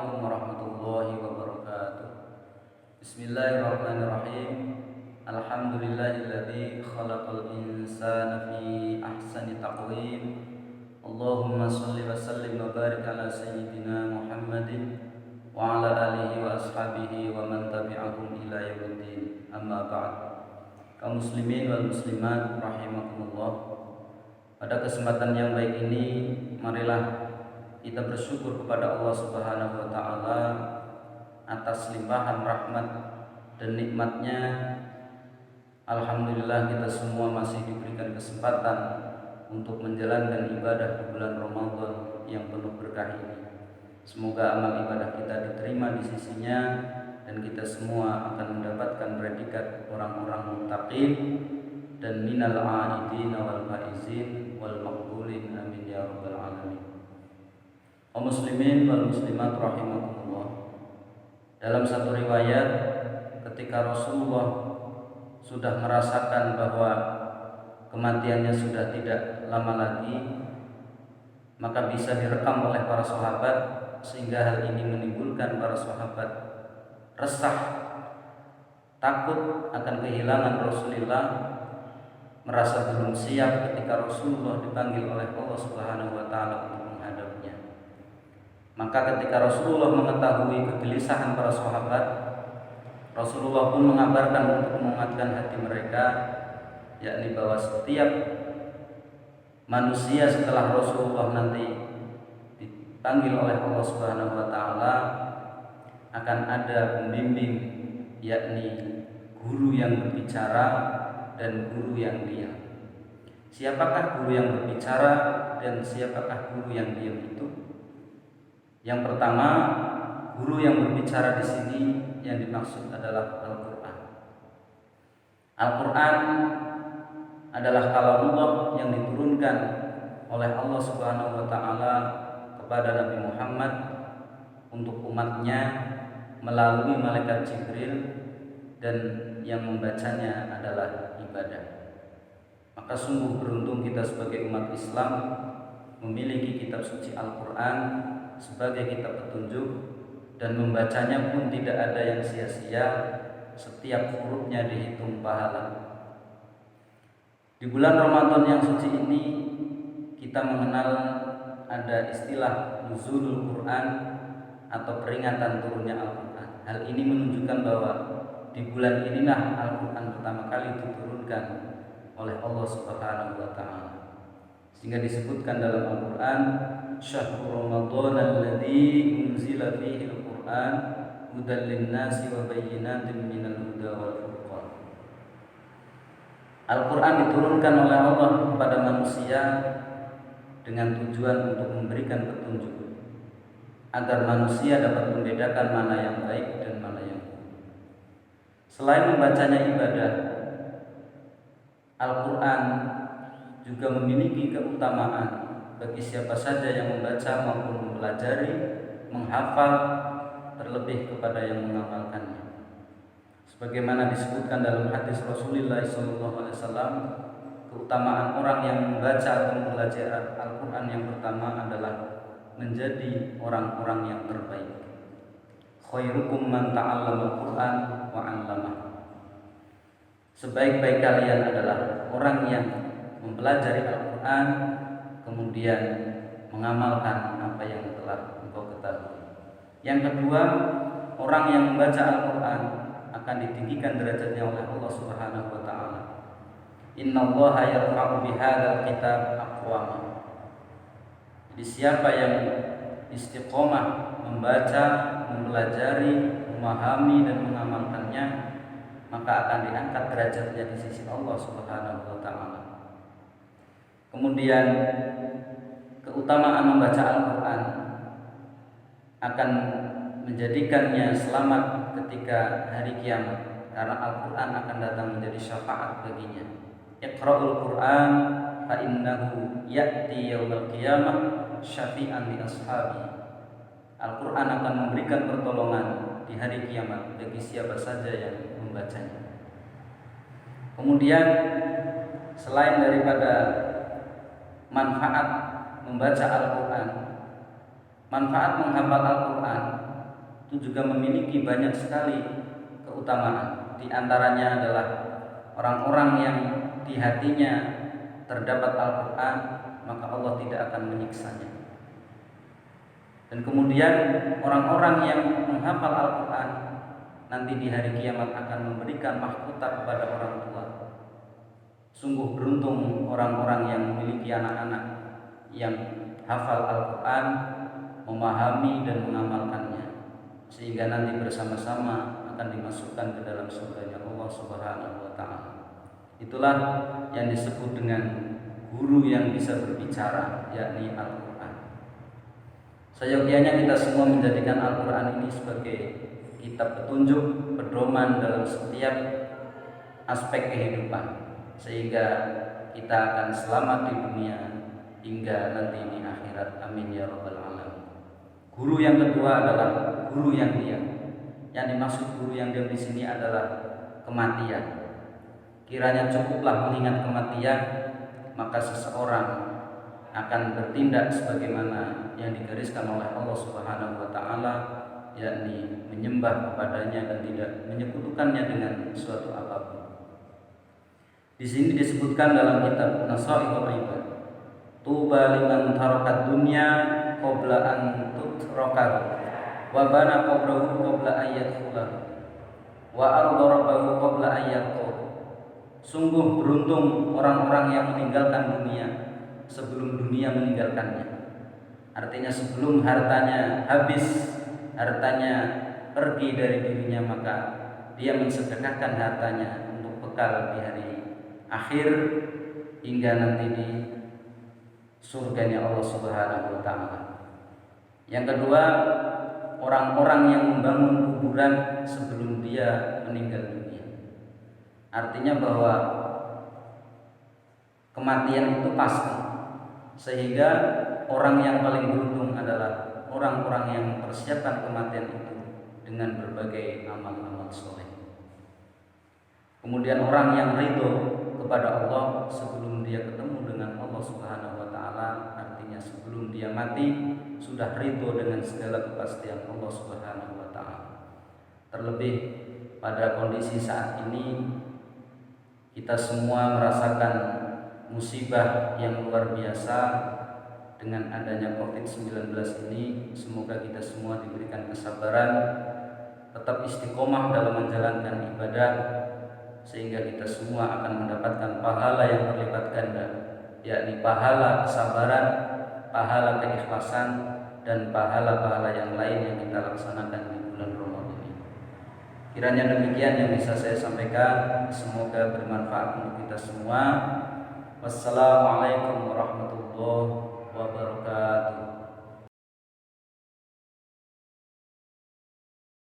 Assalamualaikum warahmatullahi wabarakatuh. Bismillahirrahmanirrahim. Alhamdulillahilladzi khalaqal insana fi ahsani taqwim. Allahumma shalli wa sallim wa barik ala sayyidina Muhammadin wa ala alihi wa ashabihi wa man tabi'ahum ila yaumiddin. Amma ba'd. Kaum muslimin wal muslimat rahimakumullah. Pada kesempatan yang baik ini, marilah kita bersyukur kepada Allah Subhanahu wa taala atas limpahan rahmat dan nikmatnya. Alhamdulillah kita semua masih diberikan kesempatan untuk menjalankan ibadah di bulan Ramadan yang penuh berkah ini. Semoga amal ibadah kita diterima di sisinya dan kita semua akan mendapatkan predikat orang-orang muttaqin dan minal aidin wal faizin wal maqbulin, amin ya rabbal alamin. Kaum muslimin wal muslimat rahimakumullah. Dalam satu riwayat, ketika Rasulullah sudah merasakan bahwa kematiannya sudah tidak lama lagi, maka bisa direkam oleh para sahabat, sehingga hal ini menimbulkan para sahabat resah, takut akan kehilangan Rasulullah, merasa belum siap ketika Rasulullah dipanggil oleh Allah Subhanahu wa taala untuk menghadapnya. Maka ketika Rasulullah mengetahui kegelisahan para sahabat, Rasulullah pun mengabarkan untuk menguatkan hati mereka, yakni bahwa setiap manusia setelah Rasulullah nanti dipanggil oleh Allah Subhanahu wa taala akan ada pembimbing, yakni guru yang berbicara dan guru yang diam. Siapakah guru yang berbicara dan siapakah guru yang diam itu? Yang pertama, guru yang berbicara di sini yang dimaksud adalah Al-Quran. Al-Quran adalah kalamullah yang diturunkan oleh Allah Subhanahu wa taala kepada Nabi Muhammad untuk umatnya melalui malaikat Jibril, dan yang membacanya adalah ibadah. Maka sungguh beruntung kita sebagai umat Islam memiliki kitab suci Al-Quran sebagai kitab petunjuk, dan membacanya pun tidak ada yang sia-sia, setiap hurufnya dihitung pahala. Di bulan Ramadan yang suci ini kita mengenal ada istilah nuzulul Quran atau peringatan turunnya Al-Quran. Hal ini menunjukkan bahwa di bulan inilah Al-Quran pertama kali diturunkan oleh Allah Subhanahu wa taala. Sehingga disebutkan dalam Al-Quran, Syahrul Ramadan alladzi unzila fihi al-Quran hudan lin-nasi wa bayyinatin minal huda wal furqan. Al-Quran diturunkan oleh Allah kepada manusia dengan tujuan untuk memberikan petunjuk agar manusia dapat membedakan mana yang baik dan mana yang buruk. Selain membacanya ibadah, Al-Quran juga memiliki keutamaan bagi siapa saja yang membaca maupun mempelajari, menghafal, terlebih kepada yang mengamalkannya. Sebagaimana disebutkan dalam hadis Rasulullah SAW, keutamaan orang yang membaca atau mempelajari Al-Quran yang pertama adalah menjadi orang-orang yang terbaik. Khairukum man ta'allama Al-Quran wa 'allamah. Sebaik-baik kalian adalah orang yang mempelajari Al-Quran kemudian mengamalkan apa yang telah engkau ketahui. Yang kedua, orang yang membaca Al-Quran akan ditinggikan derajatnya oleh Allah Subhanahu wa taala. Innallaha yarfa'u bihadzal kitab aqwama. Jadi siapa yang istiqomah membaca, mempelajari, memahami dan mengamalkannya, maka akan diangkat derajatnya di sisi Allah Subhanahu wa taala. Kemudian keutamaan membaca Al-Quran akan menjadikannya selamat ketika hari kiamat, karena Al-Quran akan datang menjadi syafaat baginya. Iqra'ul Quran fa innahu ya'ti yaumal qiyamah syafi'an li ashabi. Al-Quran akan memberikan pertolongan di hari kiamat bagi siapa saja yang membacanya. Kemudian selain daripada manfaat membaca Al-Quran, manfaat menghafal Al-Quran itu juga memiliki banyak sekali keutamaan. Di antaranya adalah orang-orang yang di hatinya terdapat Al-Quran, maka Allah tidak akan menyiksanya. Dan kemudian orang-orang yang menghafal Al-Quran nanti di hari kiamat akan memberikan mahkota kepada orang tua. Sungguh beruntung orang-orang yang memiliki anak-anak yang hafal Al-Quran, memahami dan mengamalkannya, sehingga nanti bersama-sama akan dimasukkan ke dalam surganya Allah Subhanahu wa Ta'ala. Itulah yang disebut dengan guru yang bisa berbicara, yakni Al-Quran. Seyogianya kita semua menjadikan Al-Quran ini sebagai kitab petunjuk, pedoman dalam setiap aspek kehidupan, sehingga kita akan selamat di dunia hingga nanti di akhirat. Amin ya rabbal alamin. Guru yang kedua adalah guru yang diam. Yang dimaksud guru yang diam di sini adalah kematian. Kiranya cukuplah mengingat kematian, maka seseorang akan bertindak sebagaimana yang digariskan oleh Allah Subhanahu wa Ta'ala, yakni menyembah kepadanya dan tidak menyekutukannya dengan suatu apapun. Di sini disebutkan dalam kitab Nasaihul Ibad, tuba liman tarakat dunya qabla an tutrakahu wa bana qabrahu qabla ayyadkhulahu wa arda rabbahu qabla ayyadkhulahu. Sungguh beruntung orang-orang yang meninggalkan dunia sebelum dunia meninggalkannya. Artinya sebelum hartanya habis, hartanya pergi dari dirinya, maka dia mensedekahkan hartanya untuk bekal di hari akhir hingga nanti di surganya Allah Subhanahu wa Ta'ala. Yang kedua, orang-orang yang membangun kuburan sebelum dia meninggal dunia. Artinya bahwa kematian itu pasti, sehingga orang yang paling beruntung adalah orang-orang yang mempersiapkan kematian itu dengan berbagai amal-amal soleh. Kemudian orang yang ridho kepada Allah sebelum dia ketemu dengan Allah Subhanahu wa Ta'ala, artinya sebelum dia mati sudah ridho dengan segala kepastian Allah Subhanahu wa Ta'ala. Terlebih pada kondisi saat ini kita semua merasakan musibah yang luar biasa dengan adanya COVID-19 ini. Semoga kita semua diberikan kesabaran, tetap istiqomah dalam menjalankan ibadah, sehingga kita semua akan mendapatkan pahala yang berlipat ganda, yakni pahala kesabaran, pahala keikhlasan, dan pahala-pahala yang lain yang kita laksanakan di bulan Ramadan ini. Kiranya demikian yang bisa saya sampaikan, semoga bermanfaat untuk kita semua. Wassalamualaikum warahmatullahi wabarakatuh.